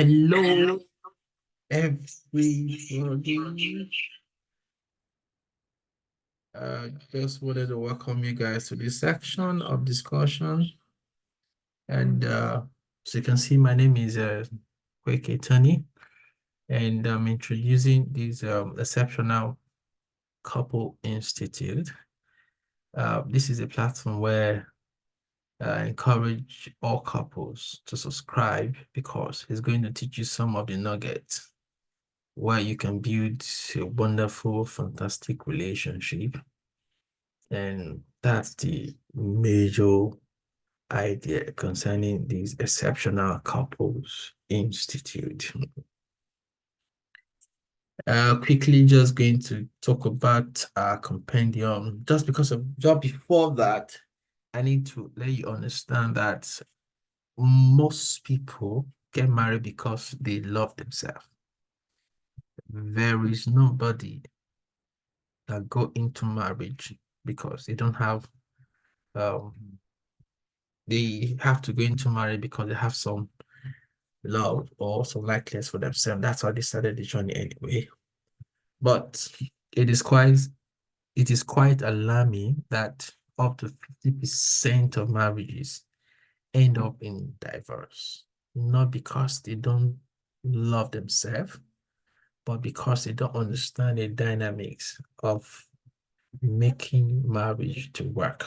Hello, everybody. Just wanted to welcome you guys to this section of discussion. And as you can see, my name is Kweke Tony, and I'm introducing this exceptional couple institute. This is a platform where I encourage all couples to subscribe because it's going to teach you some of the nuggets where you can build a wonderful, fantastic relationship. And that's the major idea concerning this exceptional couples institute. Quickly just going to talk about our compendium. Just before that, I need to let you understand that most people get married because they love themselves. There is nobody that go into marriage because they don't have they have to go into marriage because they have some love or some likeness for themselves. That's why they started the journey anyway. But it is quite alarming that up to 50% of marriages end up in divorce, not because they don't love themselves, but because they don't understand the dynamics of making marriage to work.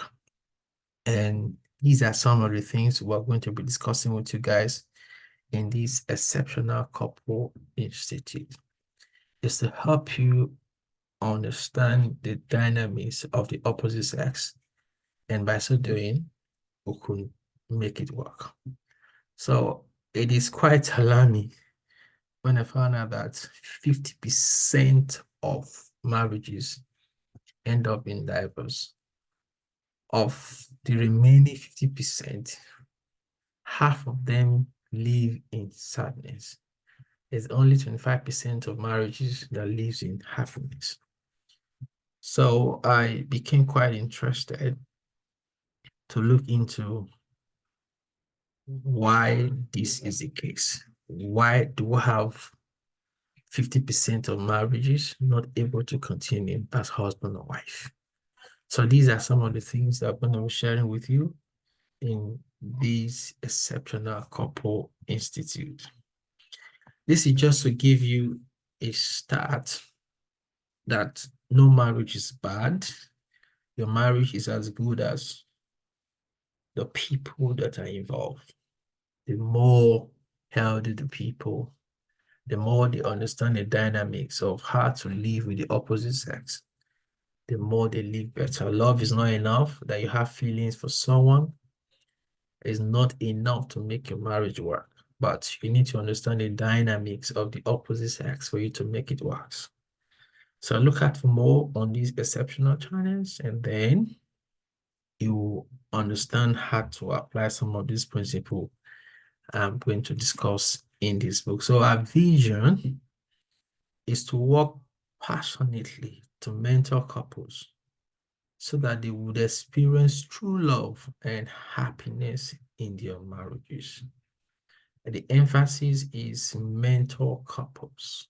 And these are some of the things we're going to be discussing with you guys in this exceptional couple institute. Is to help you understand the dynamics of the opposite sex, and by so doing, we could make it work. So it is quite alarming when I found out that 50% of marriages end up in divorce. Of the remaining 50%, half of them live in sadness. There's only 25% of marriages that lives in happiness. So I became quite interested to look into why this is the case. Why do we have 50% of marriages not able to continue as husband or wife? So these are some of the things that I'm going to be sharing with you in this exceptional couple institute. This is just to give you a start that no marriage is bad. Your marriage is as good as the people that are involved. The more healthy the people, the more they understand the dynamics of how to live with the opposite sex, the more they live better. Love is not enough. That you have feelings for someone is not enough to make your marriage work. But you need to understand the dynamics of the opposite sex for you to make it work. So look out for more on these exceptional channels, and then you understand how to apply some of these principles I'm going to discuss in this book. So our vision is to work passionately to mentor couples so that they would experience true love and happiness in their marriages. And the emphasis is mentor couples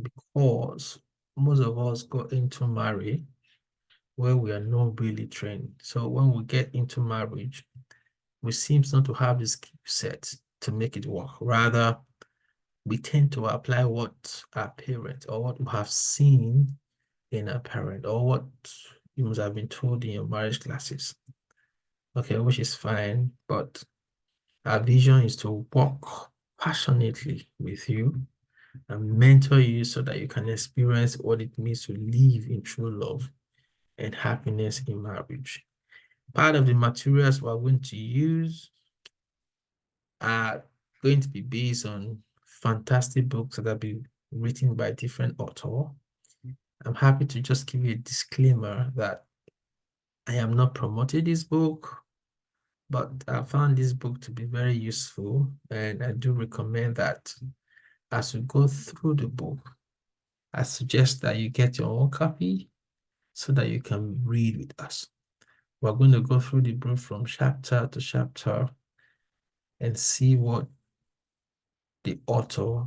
because most of us go into marriage where we are not really trained. So when we get into marriage, we seem not to have the skill set to make it work. Rather, we tend to apply what our parents or what we have seen in our parent or what you must have been told in your marriage classes. Okay, which is fine, but our vision is to work passionately with you and mentor you so that you can experience what it means to live in true love and happiness in marriage. Part of the materials we're going to use are going to be based on fantastic books that have been written by different authors. I'm happy to just give you a disclaimer that I am not promoting this book, but I found this book to be very useful, and I do recommend that as you go through the book, I suggest that you get your own copy so that you can read with us. We're going to go through the book from chapter to chapter and see what the author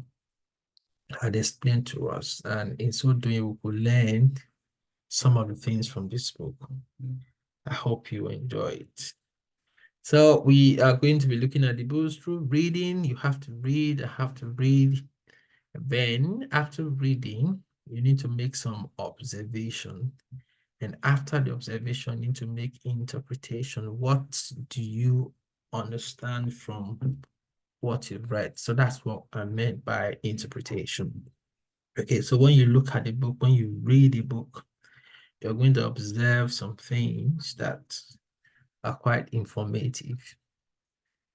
had explained to us, and in so doing, we could learn some of the things from this book. I hope you enjoy it. So we are going to be looking at the books through reading. You have to read, I have to read. Then after reading, you need to make some observation. And after the observation, you need to make interpretation. What do you understand from what you've read? So that's what I meant by interpretation. Okay, so when you look at the book, when you read the book, you're going to observe some things that are quite informative.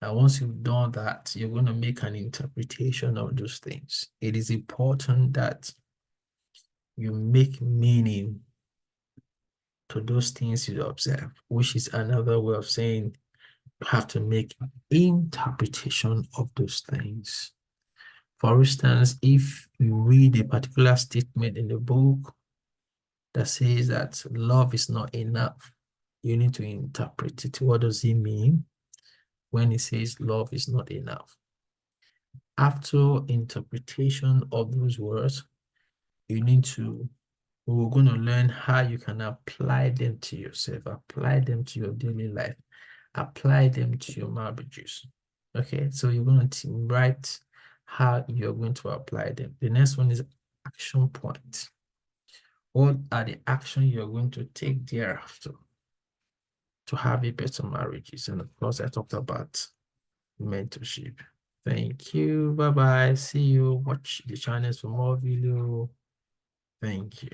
And once you've done that, you're going to make an interpretation of those things. It is important that you make meaning to those things you observe, which is another way of saying you have to make interpretation of those things. For instance, if you read a particular statement in the book that says that love is not enough, you need to interpret it. What does it mean when it says love is not enough? After interpretation of those words, we're going to learn how you can apply them to yourself, apply them to your daily life, apply them to your marriages. Okay, so you're going to write how you're going to apply them. The next one is action points. What are the actions you're going to take thereafter to have a better marriages? And of course, I talked about mentorship. Thank you. Bye-bye. See you. Watch the channels for more video. Thank you.